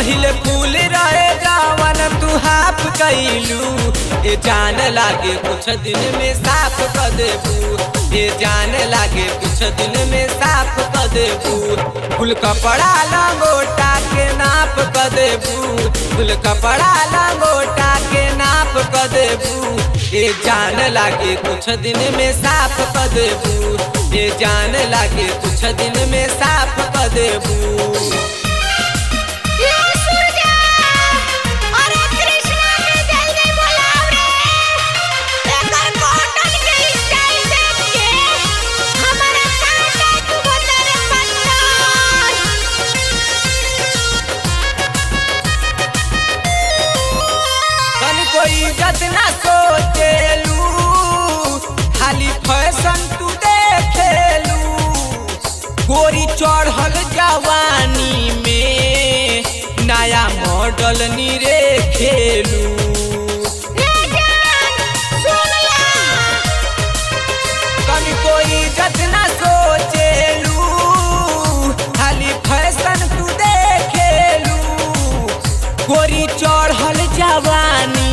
पहिले फूल रहे जावन तू हाफ कैलू ए जान लागे कुछ दिन में साफ कर देबू ए जान लागे कुछ दिन में साफ कर देबू फूल कपड़ा लंगोटा के नाप कर देबू फूल कपड़ा लंगोटा के नाप कर देबू ए जान लागे कुछ दिन में साफ कर देबू ए जान लागे कुछ दिन में साफ कर देबू। इज्जत ना सोचेलू खाली फैशन तू देखेलू गोरी चढ़ल जवानी में नया मॉडल नीरे खेलू कभी कोई इज्जत ना सोचेलू खाली फैशन तू देखेलू गोरी चढ़ल जवानी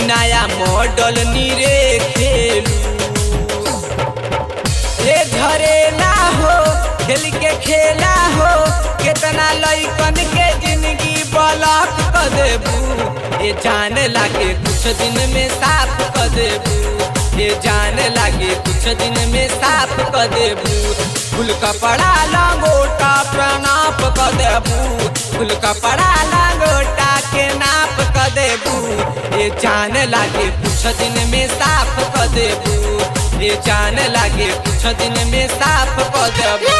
नया मॉडल नीरे खेलू रे झरेला हो खेल के खेला हो कितना लइकन के जिंदगी ब्लॉक कर देबू ये जान लागे कुछ दिन में साफ कर देबू ये जान लागे कुछ दिन में साफ कर देबू फूल कपड़ा लंगोटा प्रणाप कर देबू फूल कपड़ा लंगोटा के नाप कर देबू ये जान लागे कुछ दिन में साफ कर देबू ये जान लागे कुछ दिन में साफ कर देबू।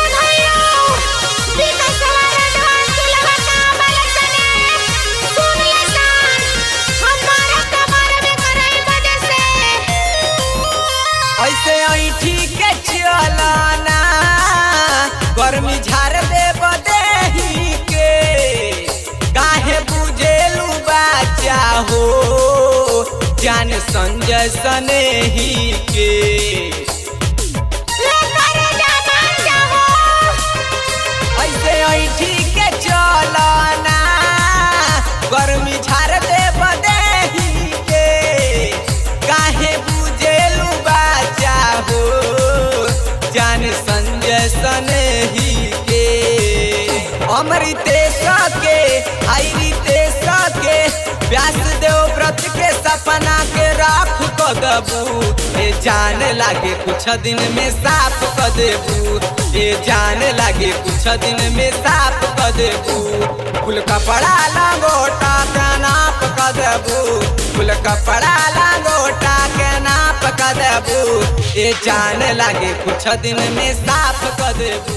ऐसे ऐठी के चलना गर्मी झाड़ देब देही के काहे बुझेलू बाचा हो जान संजय सनेही के ऐसे ऐठी के चलना गर्मी झाड़ देब देही के काहे बुझेलू बाचा हो जान संजय सनेही के अमृतेश के हरितेश के व्यास देव व्रत के सपना के राख कर देबू ये जान लागे कुछ दिन में साफ कर देबू ये जान लागे कुछ दिन में साफ कर देबू फूल कपड़ा लंगोटा के नाप कर देबू फूल कपड़ा लंगोटा के नाप कर देबू ये जान लागे कुछ दिन में साफ कर देबू।